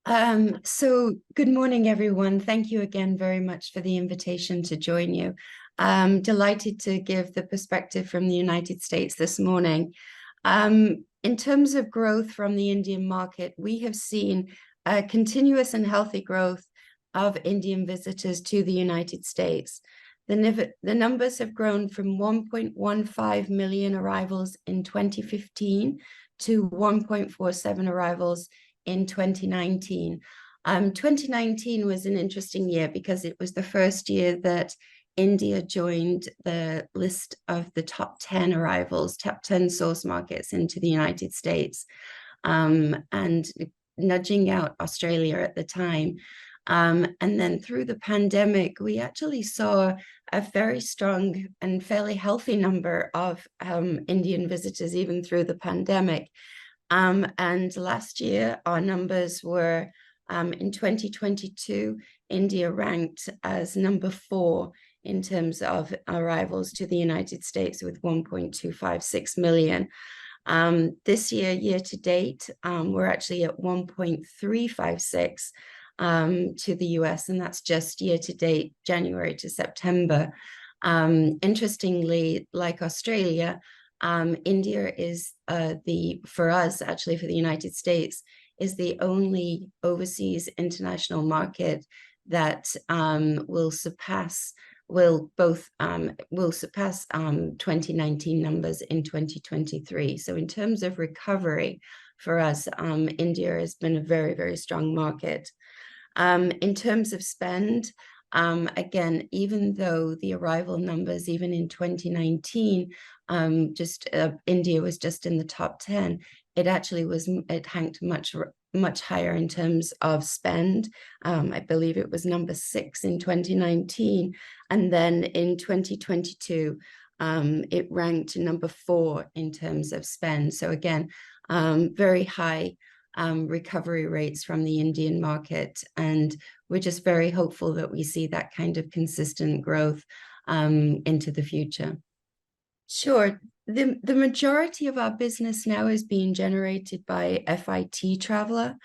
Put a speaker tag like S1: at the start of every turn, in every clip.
S1: So good morning, everyone. Thank you again very much for the invitation to join you. I'm delighted to give the perspective from the United States this morning. In terms of growth from the Indian market, we have seen a continuous and healthy growth of Indian visitors to the United States. The numbers have grown from 1.15 million arrivals in 2015 to 1.47 arrivals in 2019. 2019 was an interesting year because it was the first year that India joined the list of the top 10 arrivals, top 10 source markets into the United States, and nudging out Australia at the time. And then through the pandemic, we actually saw a very strong and fairly healthy number of Indian visitors, even through the pandemic. And last year, our numbers were, in 2022, India ranked as number 4 in terms of arrivals to the United States with 1.256 million. This year to date, we're actually at 1.356 to the US, and that's just year to date, January to September. Interestingly, like Australia, India is for us, actually for the United States, is the only overseas international market that will surpass 2019 numbers in 2023. So in terms of recovery for us, India has been a very, very strong market. In terms of spend, again, even though the arrival numbers, even in 2019, India was just in the top 10, it actually it ranked much higher in terms of spend. I believe it was number 6 in 2019. And then in 2022, it ranked number 4 in terms of spend. So again, very high recovery rates from the Indian market. And we're just very hopeful that we see that kind of consistent growth into the future. Sure. The majority of our business now is being generated by FIT traveler.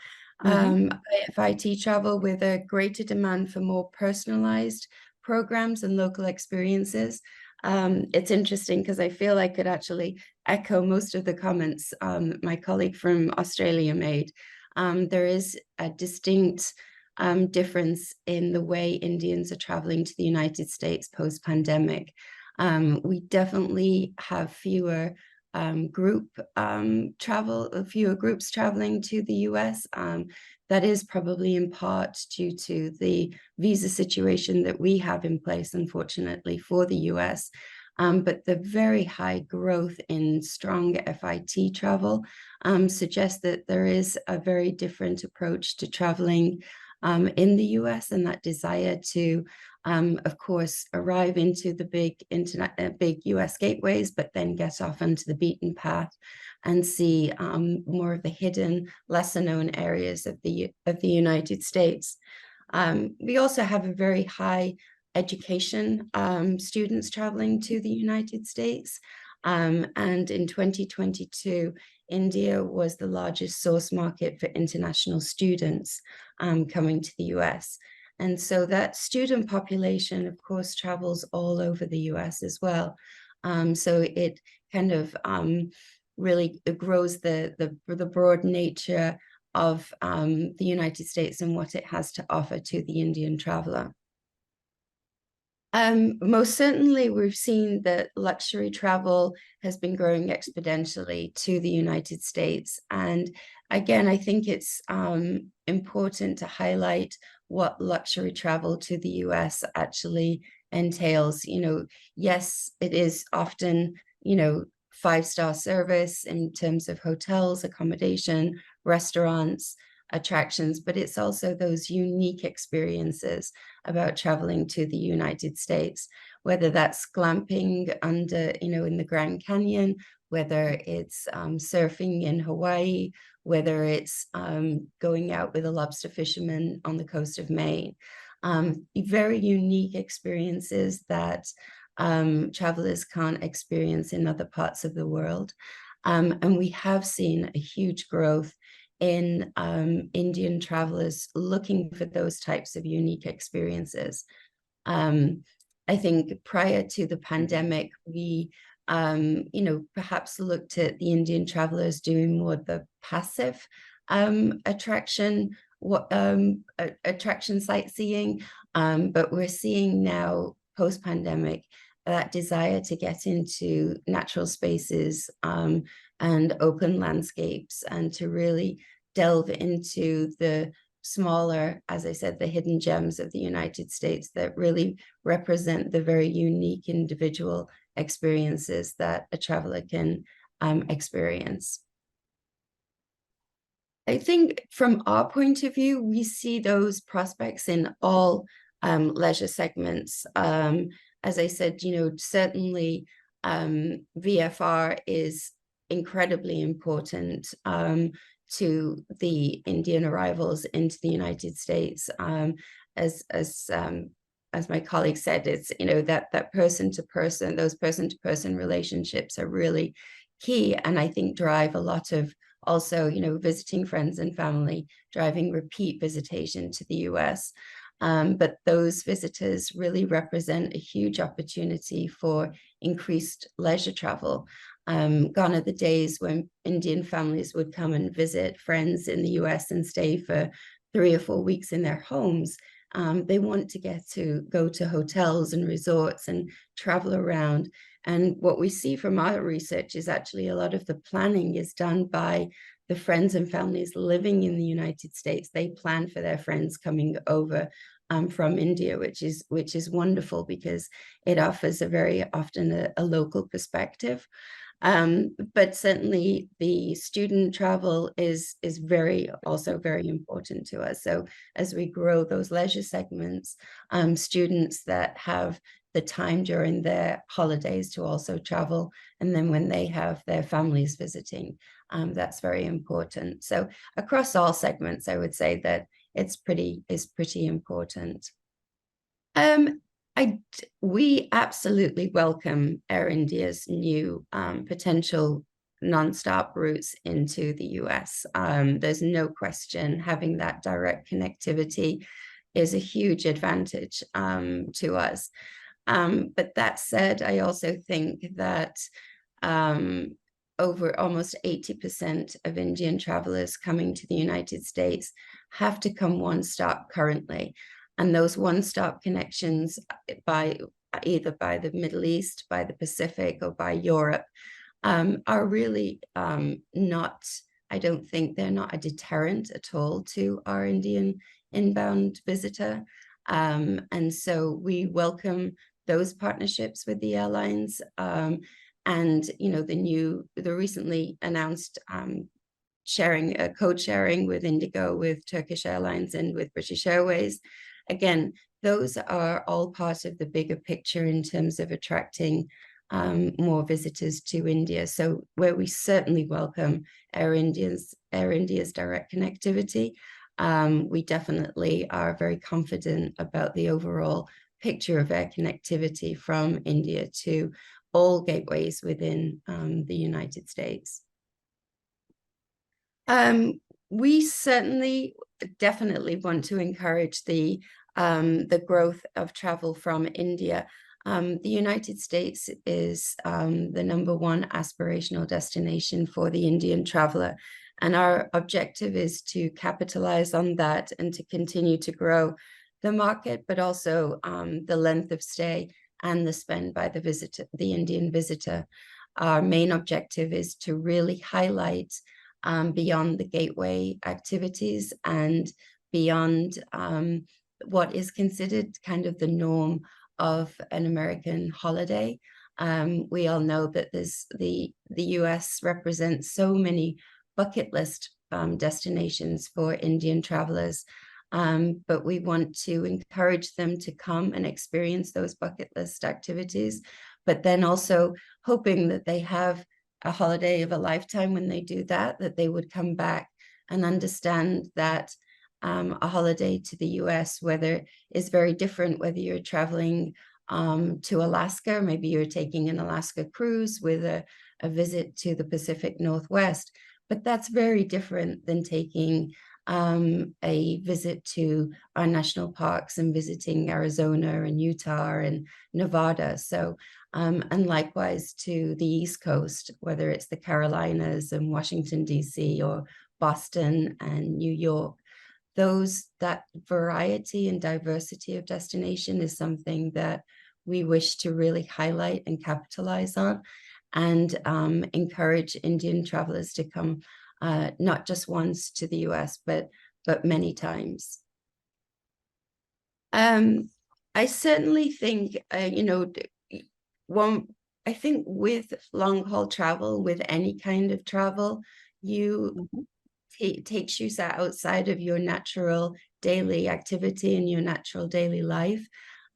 S1: FIT travel with a greater demand for more personalized programs and local experiences. It's interesting because I feel I could actually echo most of the comments my colleague from Australia made. There is a distinct difference in the way Indians are traveling to the United States post-pandemic. We definitely have fewer groups traveling to the US. That is probably in part due to the visa situation that we have in place, unfortunately, for the US. But the very high growth in strong FIT travel suggests that there is a very different approach to traveling in the US, and that desire to, of course, arrive into the big US gateways, but then get off onto the beaten path and see more of the hidden, lesser known areas of the United States. We also have a very high education students traveling to the United States. And in 2022, India was the largest source market for international students coming to the US. And so that student population, of course, travels all over the US as well. So it kind of really grows the broad nature of the United States and what it has to offer to the Indian traveler. Most certainly, we've seen that luxury travel has been growing exponentially to the United States. And again, I think it's important to highlight what luxury travel to the US actually entails. Yes, it is often, 5-star service in terms of hotels, accommodation, restaurants, attractions, but it's also those unique experiences about traveling to the United States, whether that's glamping under, in the Grand Canyon, whether it's surfing in Hawaii, whether it's going out with a lobster fisherman on the coast of Maine. Very unique experiences that travelers can't experience in other parts of the world. And we have seen a huge growth in Indian travelers looking for those types of unique experiences. I think prior to the pandemic, we perhaps looked at the Indian travelers doing more the passive attraction sightseeing, but we're seeing now post-pandemic that desire to get into natural spaces and open landscapes and to really delve into the smaller, as I said, the hidden gems of the United States that really represent the very unique individual experiences that a traveler can experience. I think from our point of view, we see those prospects in all leisure segments. As I said, certainly VFR is incredibly important to the Indian arrivals into the United States. As my colleague said, it's that person to person, those person to person relationships are really key, and I think drive a lot of also visiting friends and family, driving repeat visitation to the US. But those visitors really represent a huge opportunity for increased leisure travel. Gone are the days when Indian families would come and visit friends in the US and stay for 3 or 4 weeks in their homes. They want to go to hotels and resorts and travel around. And what we see from our research is actually a lot of the planning is done by the friends and families living in the United States. They plan for their friends coming over from India, which is wonderful because it offers a very often a local perspective. But certainly the student travel is also very important to us. So as we grow those leisure segments, students that have the time during their holidays to also travel, and then when they have their families visiting, that's very important. So across all segments, I would say that it's pretty important. We absolutely welcome Air India's new potential nonstop routes into the US. There's no question having that direct connectivity is a huge advantage to us. But that said, I also think that over almost 80% of Indian travelers coming to the United States have to come one stop currently. And those one-stop connections either by the Middle East, by the Pacific, or by Europe are really not, I don't think they're not a deterrent at all to our Indian inbound visitor. And so we welcome those partnerships with the airlines. And, the recently announced code sharing with Indigo, with Turkish Airlines, and with British Airways. Again, those are all part of the bigger picture in terms of attracting more visitors to India. So where we certainly welcome Air India's direct connectivity, we definitely are very confident about the overall picture of air connectivity from India to all gateways within the United States. We certainly definitely want to encourage the growth of travel from India. The United States is the #1 aspirational destination for the Indian traveler. And our objective is to capitalize on that and to continue to grow the market, but also the length of stay and the spend by the Indian visitor. Our main objective is to really highlight beyond the gateway activities and beyond what is considered kind of the norm of an American holiday. We all know that the US represents so many bucket list destinations for Indian travelers, but we want to encourage them to come and experience those bucket list activities, but then also hoping that they have a holiday of a lifetime when they do that they would come back and understand that a holiday to the US, whether is very different, whether you're traveling to Alaska, maybe you're taking an Alaska cruise with a visit to the Pacific Northwest, but that's very different than taking a visit to our national parks and visiting Arizona and Utah and Nevada. So, and likewise to the East Coast, whether it's the Carolinas and Washington, D.C., or Boston and New York. That variety and diversity of destination is something that we wish to really highlight and capitalize on, and encourage Indian travelers to come not just once to the US, but many times. I certainly think, one, I think with long haul travel, with any kind of travel, you takes you outside of your natural daily activity and your natural daily life.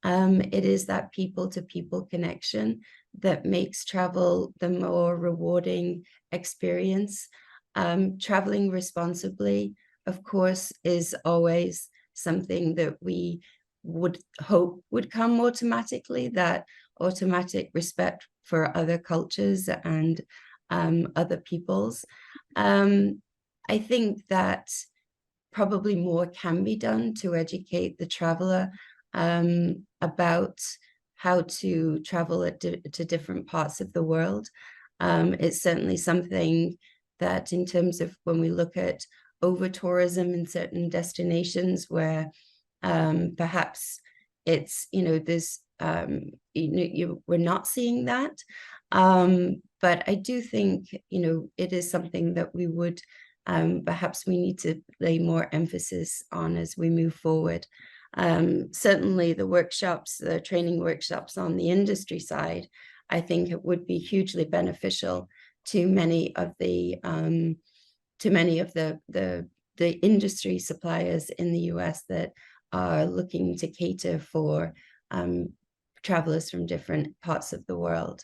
S1: It is that people to people connection that makes travel the more rewarding experience. Traveling responsibly, of course, is always something that we would hope would come automatically, that automatic respect for other cultures and other peoples. I think that probably more can be done to educate the traveler about how to travel to different parts of the world. It's certainly something that, in terms of when we look at over tourism in certain destinations where perhaps it's, there's, we're not seeing that. But I do think, it is something that we would, perhaps we need to lay more emphasis on as we move forward. Certainly the training workshops on the industry side, I think it would be hugely beneficial to many of the industry suppliers in the US that are looking to cater for travelers from different parts of the world.